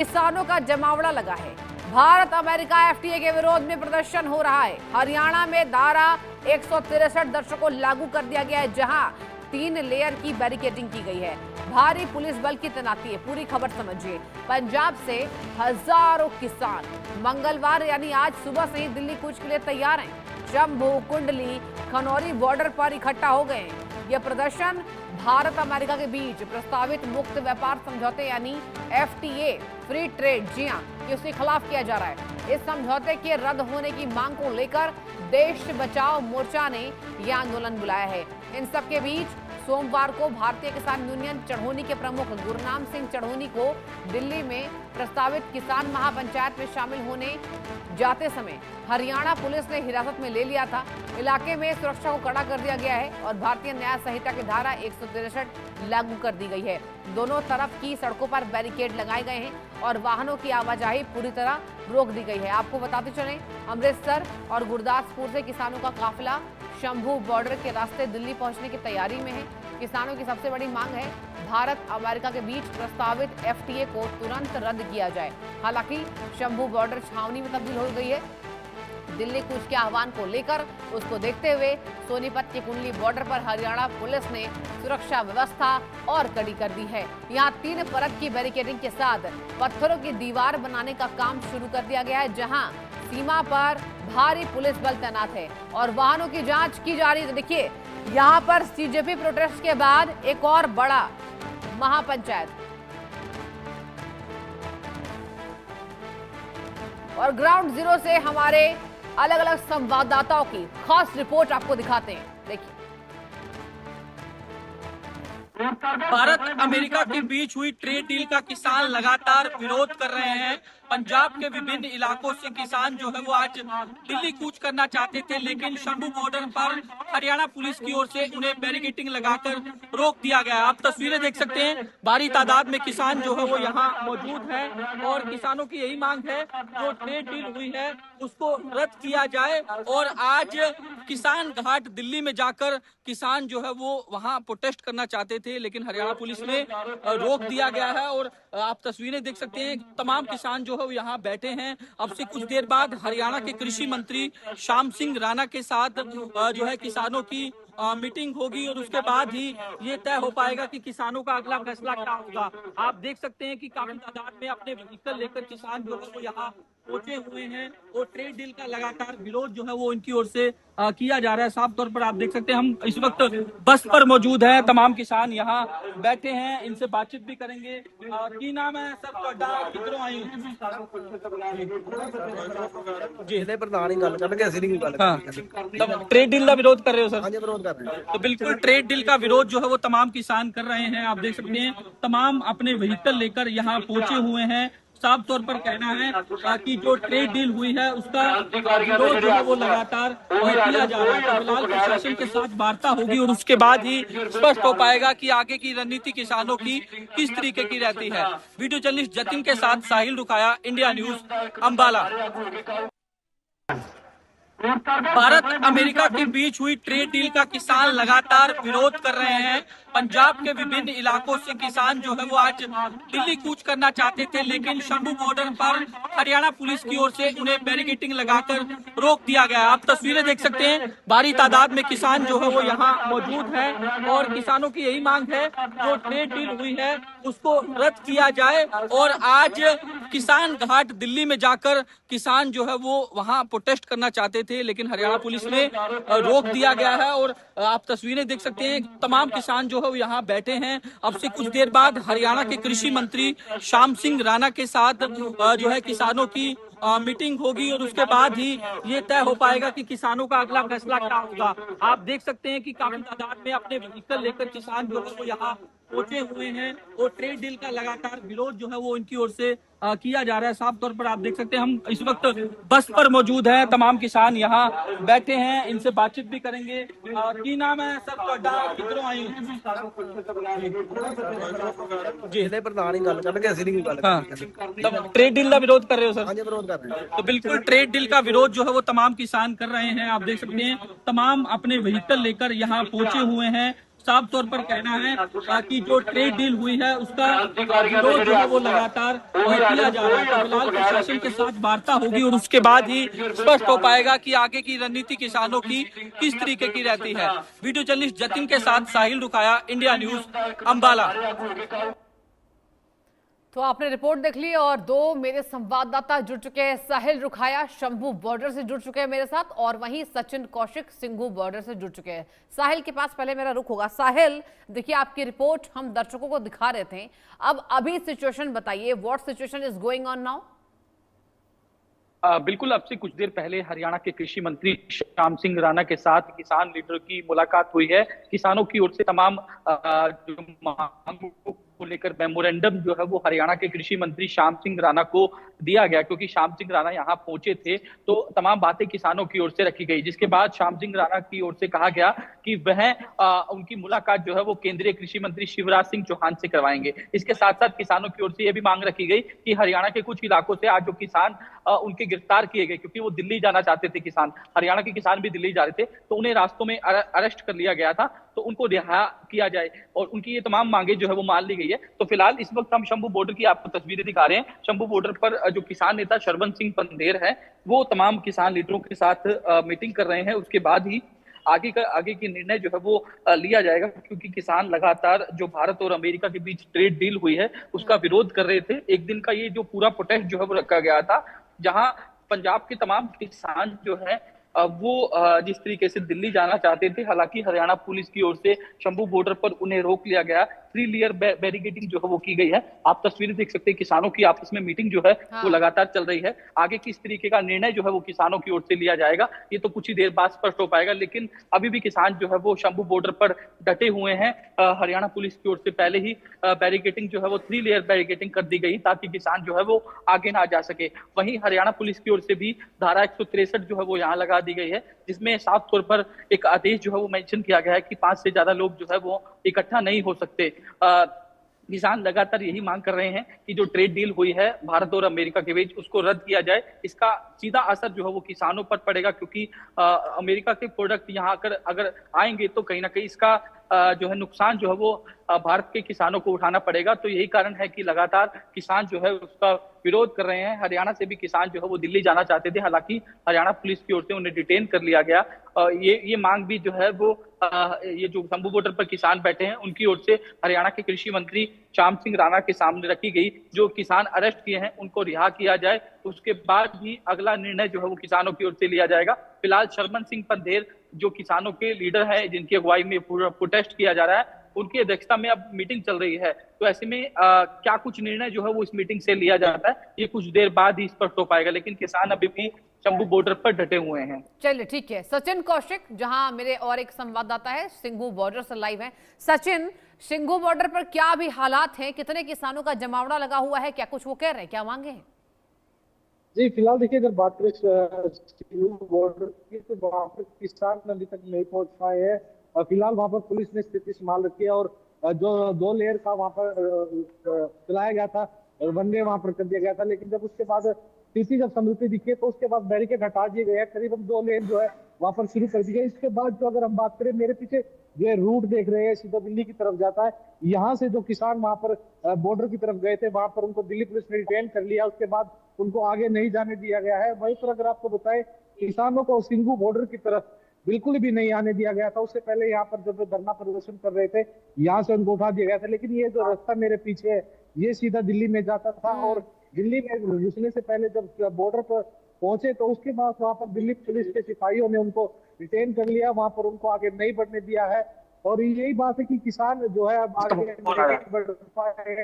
किसानों का जमावड़ा लगा है। भारत अमेरिका एफटीए के विरोध में प्रदर्शन हो रहा है। हरियाणा में धारा 163 दर्शकों को लागू कर दिया गया है, जहां 3 लेयर की बैरिकेडिंग की गई है। भारी पुलिस बल की तैनाती है। पूरी खबर समझिए। पंजाब से हजारों किसान मंगलवार यानी आज सुबह से ही दिल्ली कूच के लिए तैयार हैं। जम्मू, कुंडली, खनौरी बॉर्डर पर इकट्ठा हो गए हैं। यह प्रदर्शन भारत अमेरिका के बीच प्रस्तावित मुक्त व्यापार समझौते यानी एफटीए फ्री ट्रेड के उसके खिलाफ किया जा रहा है। इस समझौते के रद्द होने की मांग को लेकर देश बचाओ मोर्चा ने यह आंदोलन बुलाया है। इन सबके बीच सोमवार को भारतीय किसान यूनियन चढ़ोनी के प्रमुख गुरनाम सिंह चढ़ोनी को दिल्ली में प्रस्तावित किसान महापंचायत में शामिल होने जाते समय हरियाणा पुलिस ने हिरासत में ले लिया था। इलाके में सुरक्षा को कड़ा कर दिया गया है और भारतीय न्याय संहिता की धारा 163 लागू कर दी गई है। दोनों तरफ की सड़कों पर बैरिकेड लगाए गए हैं और वाहनों की आवाजाही पूरी तरह रोक दी गई है। आपको बताते चलें, अमृतसर और गुरदासपुर से किसानों का काफिला शंभू बॉर्डर के रास्ते दिल्ली पहुंचने की तैयारी में है। किसानों की सबसे बड़ी मांग है भारत अमेरिका के बीच प्रस्तावित एफटीए को तुरंत रद्द किया जाए। हालांकि शंभू बॉर्डर छावनी में तब्दील हो गई है। दिल्ली कूच के आह्वान को लेकर उसको देखते हुए सोनीपत के कुंडली बॉर्डर पर हरियाणा पुलिस ने सुरक्षा व्यवस्था और कड़ी कर दी है। यहाँ 3 परत की बैरिकेडिंग के साथ पत्थरों की दीवार बनाने का काम शुरू कर दिया गया है, जहां सीमा पर भारी पुलिस बल तैनात है और वाहनों की जांच की जा रही है। देखिए, यहाँ पर सीजेपी प्रोटेस्ट के बाद एक और बड़ा महापंचायत और ग्राउंड जीरो से हमारे अलग अलग संवाददाताओं की खास रिपोर्ट आपको दिखाते हैं। देखिए, भारत अमेरिका के बीच हुई ट्रेड डील का किसान लगातार विरोध कर रहे हैं। पंजाब के विभिन्न इलाकों से किसान जो है वो आज दिल्ली कूच करना चाहते थे, लेकिन शंभू बॉर्डर पर हरियाणा पुलिस की ओर से उन्हें बैरिकेडिंग लगाकर रोक दिया गया। आप तस्वीरें देख सकते हैं, भारी तादाद में किसान जो है वो यहाँ मौजूद हैं और किसानों की यही मांग है जो ट्रेड डील हुई है उसको रद्द किया जाए। और आज किसान घाट दिल्ली में जाकर किसान जो है वो वहाँ प्रोटेस्ट करना चाहते थे, लेकिन हरियाणा पुलिस ने रोक दिया गया है। और आप तस्वीरें देख सकते हैं, तमाम किसान जो है वो यहाँ बैठे हैं। अब से कुछ देर बाद हरियाणा के कृषि मंत्री श्याम सिंह राणा के साथ जो है किसानों की मीटिंग होगी और उसके बाद ही ये तय हो पाएगा कि किसानों का अगला फैसला क्या होगा। आप देख सकते हैं कि काफी तादाद में अपने व्हीकल लेकर किसान जो है वो यहाँ पहुंचे हुए हैं और ट्रेड डील का लगातार विरोध जो है वो इनकी ओर से किया जा रहा है। साफ तौर पर आप देख सकते हैं, हम इस वक्त बस पर मौजूद हैं। तमाम किसान यहाँ बैठे हैं, इनसे बातचीत भी करेंगे। की नाम है सर? किधरों आई जी? प्रधान ही गल करनगे, असि नहीं गल करनी। ट्रेड डील का विरोध कर रहे हो सर? हाँ जी, विरोध कर रहे हैं। तो बिल्कुल ट्रेड डील का विरोध जो है वो तमाम किसान कर रहे हैं। आप देख सकते हैं, तमाम अपने व्हीकल लेकर यहाँ पहुंचे हुए हैं। साफ तौर पर कहना है कि जो ट्रेड डील हुई है उसका विरोध जो है वो लगातार किया जा रहा है। तो फिलहाल प्रशासन के साथ वार्ता होगी और उसके बाद ही स्पष्ट हो पाएगा कि आगे की रणनीति किसानों की किस तरीके की रहती है। वीडियो जर्नलिस्ट जतिन के साथ Sahil Rukaya, India news, Ambala. Bharat America के बीच हुई ट्रेड डील का किसान लगातार विरोध कर रहे हैं। पंजाब के विभिन्न इलाकों से किसान जो है वो आज दिल्ली कूच करना चाहते थे, लेकिन शंभू बॉर्डर पर हरियाणा पुलिस की ओर से उन्हें बैरिकेडिंग लगाकर रोक दिया गया। आप तस्वीरें देख सकते हैं, भारी तादाद में किसान जो है वो यहाँ मौजूद हैं और किसानों की यही मांग है जो ट्रेड डील हुई है उसको रद्द किया जाए। और आज किसान घाट दिल्ली में जाकर किसान जो है वो वहाँ प्रोटेस्ट करना चाहते थे, लेकिन हरियाणा पुलिस ने रोक दिया गया है। और आप तस्वीरें देख सकते हैं, तमाम किसान जो है वो यहाँ बैठे हैं। अब से कुछ देर बाद हरियाणा के कृषि मंत्री श्याम सिंह राणा के साथ जो है किसानों की मीटिंग होगी और उसके बाद ही ये तय हो पाएगा कि किसानों का अगला फैसला क्या होगा। आप देख सकते हैं कि काफी तादाद में अपने व्हीकल लेकर किसान जो है वो यहाँ पहुंचे हुए हैं और ट्रेड डील का लगातार विरोध जो है वो इनकी ओर से किया जा रहा है। साफ तौर पर आप देख सकते हैं, हम इस वक्त बस पर मौजूद हैं। तमाम किसान यहाँ बैठे हैं, इनसे बातचीत भी करेंगे। की नाम है सर? किधरों आई जी? प्रधान ही गल करनगे, असि नहीं गल करनी। ट्रेड डील का विरोध कर रहे हो सर? हाँ जी, विरोध कर रहे हैं। तो बिल्कुल ट्रेड डील का विरोध जो है वो तमाम किसान कर रहे हैं। आप देख सकते हैं, तमाम अपने व्हीकल लेकर यहाँ पहुंचे हुए हैं साफ तौर पर कहना है कि जो ट्रेड डील हुई है उसका विरोध जो है वो लगातार किया जा रहा है। तो फिलहाल प्रशासन के साथ वार्ता होगी और उसके बाद ही स्पष्ट हो पाएगा कि आगे की रणनीति किसानों की किस तरीके की रहती है। वीडियो जर्नलिस्ट जतिन के साथ साहिल रुकाया, इंडिया न्यूज, अंबाला। तो आपने रिपोर्ट देख ली और दो मेरे संवाददाता जुड़ चुके हैं। साहिल रुखाया शंभू बॉर्डर से जुड़ चुके हैं मेरे साथ और वहीं सचिन कौशिक सिंघू बॉर्डर से जुड़ चुके हैं। साहिल के पास पहले मेरा रुख होगा। साहिल, देखिए आपकी रिपोर्ट हम दर्शकों को दिखा रहे थे, अब अभी सिचुएशन बताइए, what situation is going on now? बिल्कुल, अब से कुछ देर पहले हरियाणा के कृषि मंत्री श्याम सिंह राणा के साथ किसान लीडर की मुलाकात हुई है। किसानों की ओर से तमाम जो मांगों को लेकर मेमोरेंडम जो है वो हरियाणा के कृषि मंत्री श्याम सिंह राणा को दिया गया, क्योंकि श्याम सिंह राणा यहाँ पहुंचे थे तो तमाम बातें किसानों की ओर से रखी गई, जिसके बाद श्याम सिंह राणा की ओर से कहा गया कि वह उनकी मुलाकात जो है वो केंद्रीय कृषि मंत्री शिवराज सिंह चौहान से करवाएंगे। इसके साथ साथ किसानों की ओर से यह भी मांग रखी गई कि हरियाणा के कुछ इलाकों से आज जो किसान उनके गिरफ्तार किए गए, क्योंकि वो दिल्ली जाना चाहते थे किसान, हरियाणा के किसान भी दिल्ली जा रहे थे, तो उन्हें रास्तों में अरेस्ट कर लिया गया था, तो उनको रिहा किया जाए और उनकी ये तमाम मांगे जो है वो मान ली गई है। तो फिलहाल इस वक्त हम शंभू बॉर्डर की आपको तस्वीरें दिखा रहे हैं। शंभू बॉर्डर पर जो किसान नेता शरवण सिंह पंधेर है वो तमाम किसान लीडरों के साथ मीटिंग कर रहे हैं। उसके बाद ही आगे की निर्णय जो है वो लिया जाएगा, क्योंकि किसान लगातार जो भारत और अमेरिका के बीच ट्रेड डील हुई है उसका विरोध कर रहे थे। एक दिन का ये जो पूरा प्रोटेस्ट जो है वो रखा गया था, जहां पंजाब के तमाम किसान जो है वो जिस तरीके से दिल्ली जाना चाहते थे, हालांकि हरियाणा पुलिस की ओर से शंभू बॉर्डर पर उन्हें रोक लिया गया। 3 लेयर बैरिकेडिंग जो है वो की गई है। आप तस्वीरें देख सकते हैं, किसानों की आपस में मीटिंग जो है वो लगातार चल रही है। आगे किस तरीके का निर्णय जो है वो किसानों की ओर से लिया जाएगा ये तो कुछ ही देर बाद स्पष्ट हो पाएगा, लेकिन अभी भी किसान जो है वो शंभू बॉर्डर पर डटे हुए हैं। हरियाणा पुलिस की ओर से पहले ही बैरिकेडिंग जो है वो 3 लेयर बैरिकेडिंग कर दी गई ताकि किसान जो है वो आगे ना जा सके। वहीं हरियाणा पुलिस की ओर से भी धारा 163 जो है वो यहाँ लगा दी गई है, जिसमें साफ तौर पर एक आदेश जो है वो मेंशन किया गया है कि 5 से ज्यादा लोग जो है वो इकट्ठा नहीं हो सकते। किसान लगातार यही मांग कर रहे हैं कि जो ट्रेड डील हुई है भारत और अमेरिका के बीच उसको रद्द किया जाए। इसका सीधा असर जो है वो किसानों पर पड़ेगा, क्योंकि अमेरिका के प्रोडक्ट यहाँ अगर आएंगे तो कहीं ना कहीं इसका जो है नुकसान जो है वो भारत के किसानों को उठाना पड़ेगा। तो यही कारण है कि लगातार किसान जो है उसका विरोध कर रहे हैं। हरियाणा से भी किसान जो है वो दिल्ली जाना चाहते थे, हालांकि हरियाणा पुलिस की ओर से उन्हें डिटेन कर लिया गया। ये मांग भी जो है वो ये जो शंभू बॉर्डर पर किसान बैठे हैं उनकी ओर से हरियाणा के कृषि मंत्री श्याम सिंह राणा के सामने रखी गई। जो किसान अरेस्ट किए हैं उनको रिहा किया जाए, उसके बाद ही अगला निर्णय जो है वो किसानों की ओर से लिया जाएगा। फिलहाल शरवण सिंह पंधेर जो किसानों के लीडर है, जिनकी अगुवाई में पूरा प्रोटेस्ट किया जा रहा है, उनकी अध्यक्षता में अब मीटिंग चल रही है। तो ऐसे में क्या कुछ निर्णय जो है वो इस मीटिंग से लिया जाता है ये कुछ देर बाद ही स्पष्ट हो पाएगा, लेकिन किसान अभी भी शंभू बॉर्डर पर डटे हुए हैं। चलिए ठीक है। सचिन कौशिक, जहां मेरे और एक संवाददाता है सिंघू बॉर्डर से लाइव है। सचिन, सिंघू बॉर्डर पर क्या भी हालात हैं, कितने किसानों का जमावड़ा लगा हुआ है, क्या कुछ वो कह रहे हैं, क्या मांगे हैं? जी, फिलहाल देखिए, अगर बात करें सिंघू बॉर्डर की तो वहाँ पर किसान अभी तक नहीं पहुंच पाए हैं। फिलहाल वहाँ पर पुलिस ने स्थिति संभाल रखी है और जो 2 लेयर का वहाँ पर चलाया गया था, वनवे वहाँ पर कर दिया गया था, लेकिन जब उसके बाद स्थिति जब समृद्धि दिखी तो उसके बाद बैरिकेड हटा दिए गए हैं। करीबन 2 लेयर जो है वहाँ पर शुरू कर दी गई। इसके बाद जो अगर हम बात करें, मेरे पीछे जो रूट देख रहे हैं सीधा दिल्ली की तरफ जाता है। यहाँ से जो किसान वहाँ पर बॉर्डर की तरफ गए थे वहाँ पर उनको दिल्ली पुलिस ने डिटेन कर लिया, उसके बाद उनको आगे नहीं जाने दिया गया है। वहीं पर अगर आपको बताएं, किसानों को सिंघू बॉर्डर की तरफ बिल्कुल भी नहीं आने दिया गया था। उससे पहले यहाँ पर जब धरना प्रदर्शन कर रहे थे यहाँ से उनको उठा दिया गया था, लेकिन ये जो रास्ता मेरे पीछे है ये सीधा दिल्ली में जाता था और दिल्ली में घुसने से पहले जब बॉर्डर पर पहुंचे तो उसके बाद वहाँ पर दिल्ली पुलिस के सिपाहियों ने उनको डिटेन कर लिया, वहाँ पर उनको आगे नहीं बढ़ने दिया है। और यही बात है कि किसान जो है अब आगे नहीं बढ़ पाए।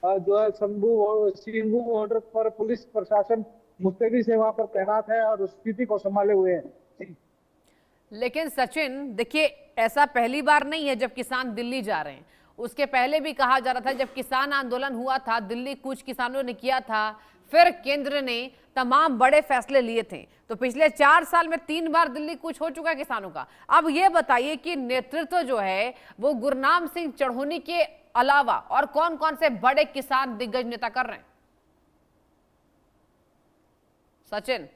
जो है सिंघू बॉर्डर पर पुलिस प्रशासन मुस्तैदी से वहां पर तैनात है और स्थिति को संभाले हुए हैं। लेकिन सचिन देखिए, ऐसा पहली बार नहीं है जब किसान दिल्ली जा रहे हैं। उसके पहले भी कहा जा रहा था, जब किसान आंदोलन हुआ था, दिल्ली कुछ किसानों ने किया था, फिर केंद्र ने तमाम बड़े फैसले लिए थे। तो पिछले 4 साल में 3 बार दिल्ली कुछ हो चुका है किसानों का। अब ये बताइए कि नेतृत्व जो है वो गुरनाम सिंह चढ़ोनी के अलावा और कौन कौन से बड़े किसान दिग्गज नेता कर रहे हैं? सचिन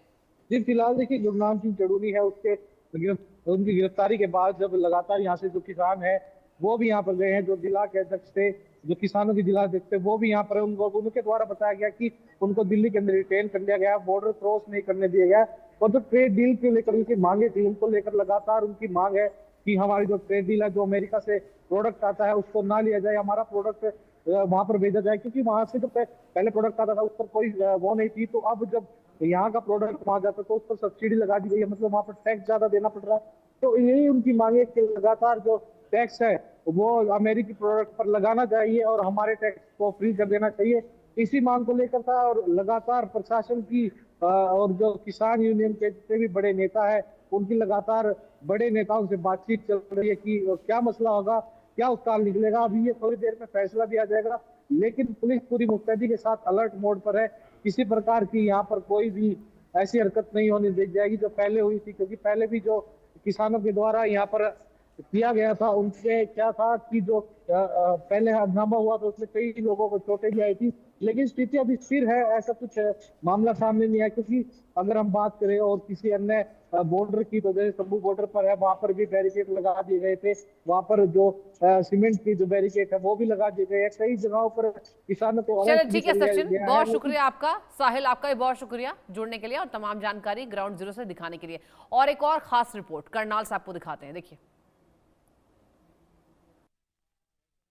जी, फिलहाल देखिए, गुरनाम सिंह चढ़ोनी है, उसके उनकी गिरफ्तारी के बाद जब लगातार यहाँ से जो किसान है वो भी यहाँ पर गए हैं, जो जिला के अध्यक्ष थे, जो किसानों के जिला अध्यक्ष थे, वो भी यहाँ पर है। उनको उनके द्वारा बताया गया कि उनको दिल्ली के अंदर डिटेन कर लिया गया, बॉर्डर क्रॉस नहीं करने दिया गया। और जो ट्रेड डील को लेकर उनकी मांगे थी, उनको लेकर लगातार उनकी मांग है कि हमारी जो ट्रेड डील है, जो अमेरिका से प्रोडक्ट आता है उसको ना लिया जाए, हमारा प्रोडक्ट वहां पर भेजा जाए, क्योंकि वहां से जो पहले प्रोडक्ट आता था उस पर कोई वो नहीं थी। तो अब जब यहाँ का प्रोडक्ट वहां जाता है तो उस पर सब्सिडी लगा दी गई है, मतलब वहां पर टैक्स ज्यादा देना पड़ रहा है। तो यही उनकी मांगे कि लगातार जो टैक्स है वो अमेरिकी प्रोडक्ट पर लगाना चाहिए और हमारे टैक्स को फ्री कर देना चाहिए। इसी मांग को लेकर था और लगातार प्रशासन की और जो किसान यूनियन के जितने भी बड़े नेता है उनकी लगातार बड़े नेताओं से बातचीत चल रही है कि क्या मसला होगा, क्या उतार निकलेगा। अभी ये थोड़ी देर में फैसला दिया जाएगा, लेकिन पुलिस पूरी मुस्तैदी के साथ अलर्ट मोड पर है। किसी प्रकार की यहाँ पर कोई भी ऐसी हरकत नहीं होने दी जाएगी जो पहले हुई थी, क्योंकि पहले भी जो किसानों के द्वारा यहाँ पर किया गया था उनसे क्या था कि जो पहले हंगामा हुआ तो उसमें कई लोगों को चोटें भी आई थी, लेकिन स्थिति अभी स्थिर है, ऐसा कुछ मामला सामने नहीं आया। क्योंकि अगर हम बात करें और किसी अन्य बॉर्डर की, तो जैसे तंबू बॉर्डर पर है, वहां पर भी बैरिकेड लगा दिए गए थे, वहां पर जो सीमेंट की जो बैरिकेड है वो भी लगा दिए गए हैं। कई जगहों पर किसानों को चलिए ठीक है सचिन, बहुत शुक्रिया आपका। साहिल आपका भी बहुत शुक्रिया जुड़ने के लिए और तमाम जानकारी ग्राउंड जीरो से दिखाने के लिए। और एक और खास रिपोर्ट करनाल से आपको दिखाते हैं, देखिए।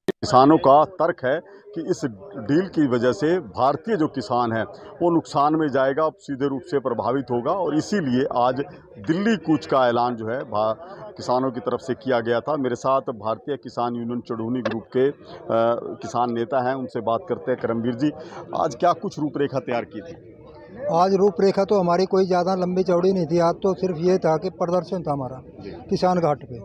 किसानों का तर्क है कि इस डील की वजह से भारतीय जो किसान है वो नुकसान में जाएगा, सीधे रूप से प्रभावित होगा और इसीलिए आज दिल्ली कूच का ऐलान जो है किसानों की तरफ से किया गया था। मेरे साथ भारतीय किसान यूनियन चढ़ूनी ग्रुप के किसान नेता हैं, उनसे बात करते हैं। करमवीर जी, आज क्या कुछ रूपरेखा तैयार की थी? आज रूपरेखा तो हमारी कोई ज़्यादा लंबी चौड़ी नहीं थी। आज तो सिर्फ ये था कि प्रदर्शन था हमारा किसान घाट पे,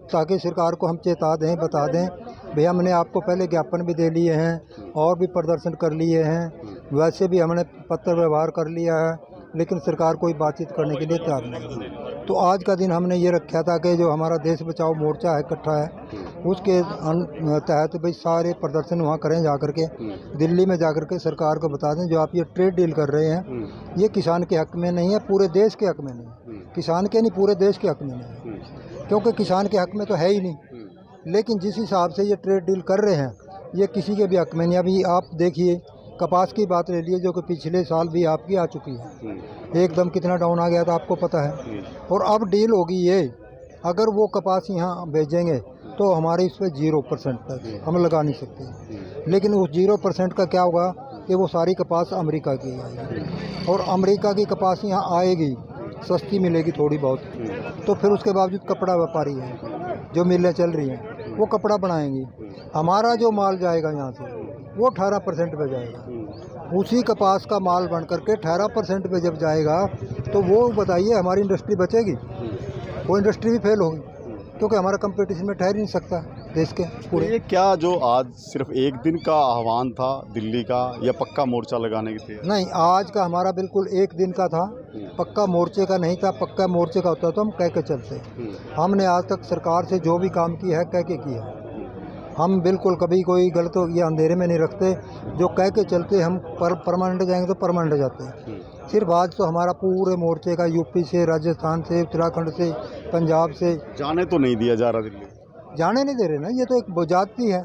ताकि सरकार को हम चेता दें, बता दें भैया हमने आपको पहले ज्ञापन भी दे लिए हैं और भी प्रदर्शन कर लिए हैं, वैसे भी हमने पत्र व्यवहार कर लिया है, लेकिन सरकार कोई बातचीत करने के लिए तैयार नहीं। तो आज का दिन हमने ये रखा था कि जो हमारा देश बचाओ मोर्चा है इकट्ठा है, उसके तहत भाई सारे प्रदर्शन वहाँ करें, जाकर के दिल्ली में जाकर के सरकार को बता दें जो आप ये ट्रेड डील कर रहे हैं ये किसान के हक में नहीं है, पूरे देश के हक में नहीं, किसान के नहीं पूरे देश के हक में नहीं, क्योंकि किसान के हक में तो है ही नहीं। लेकिन जिस हिसाब से ये ट्रेड डील कर रहे हैं ये किसी के भी हक में नहीं। अभी आप देखिए कपास की बात ले लिए जो कि पिछले साल भी आपकी आ चुकी है, एकदम कितना डाउन आ गया था आपको पता है। और अब डील होगी ये, अगर वो कपास यहाँ भेजेंगे तो हमारे इस पर 0% तक हम लगा नहीं सकते। लेकिन उस 0% का क्या होगा कि वो सारी कपास अमेरिका की आएगी और अमेरिका की कपास यहाँ आएगी, सस्ती मिलेगी थोड़ी बहुत, तो फिर उसके बावजूद कपड़ा व्यापारी है जो मिलें चल रही हैं वो कपड़ा बनाएंगी, हमारा जो माल जाएगा यहाँ से वो 18% पे जाएगा। उसी कपास का माल बन करके 18% पे जब जाएगा तो वो बताइए हमारी इंडस्ट्री बचेगी? वो इंडस्ट्री भी फेल होगी, क्योंकि हमारा कंपटीशन में ठहर नहीं सकता देश के पूरे। ये क्या जो आज सिर्फ एक दिन का आह्वान था दिल्ली का या पक्का मोर्चा लगाने के थे? नहीं, आज का हमारा बिल्कुल एक दिन का था, पक्का मोर्चे का नहीं था। पक्का मोर्चे का होता तो हम कह के चलते। हमने आज तक सरकार से जो भी काम किया है कह के किया है। हम बिल्कुल कभी कोई गलत या अंधेरे में नहीं रखते, जो कह के चलते हम परमानेंट जाएंगे तो परमानेंट जाते हैं। सिर्फ आज तो हमारा पूरे मोर्चे का यूपी से, राजस्थान से, उत्तराखंड से, पंजाब से जाने तो नहीं दिया जा रहा दिल्ली? जाने नहीं दे रहे ना, ये तो एक ज्यादती है,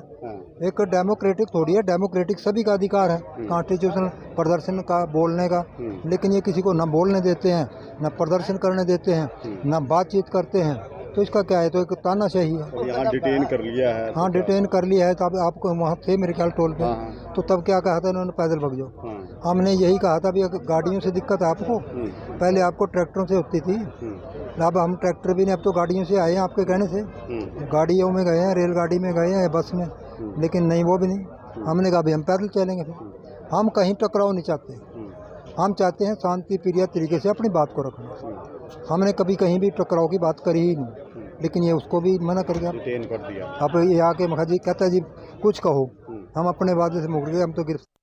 एक डेमोक्रेटिक थोड़ी है। डेमोक्रेटिक सभी का अधिकार है कॉन्स्टिट्यूशनल प्रदर्शन का, बोलने का, लेकिन ये किसी को न बोलने देते हैं, न प्रदर्शन करने देते हैं, न बातचीत करते हैं। तो इसका क्या है, तो एक तानाशाही है। यहाँ डिटेन कर लिया है? हाँ, डिटेन कर लिया है। तब आपको वहाँ थे मेरे ख्याल टोल पे, तो तब क्या कहा था उन्होंने, पैदल भाग जाओ। हमने यही कहा था, भी गाड़ियों से दिक्कत है आपको, पहले आपको ट्रैक्टरों से होती थी, अब हम ट्रैक्टर भी नहीं, अब तो गाड़ियों से आए हैं आपके कहने से। गाड़ियों में गए हैं, रेलगाड़ी में गए हैं, बस में, लेकिन नहीं, वो भी नहीं। हमने कहा भाई हम पैदल चलेंगे। फिर हम कहीं टकराव नहीं चाहते, हम चाहते हैं शांति प्रिय तरीके से अपनी बात को रखना। हमने कभी कहीं भी टकराव की बात करी ही नहीं, लेकिन ये उसको भी मना कर दिया, डिटेन कर दिया। अब ये आके मखा जी कहता है जी कुछ कहो, हम अपने वादे से मुकर गए, हम तो गिरफ्तार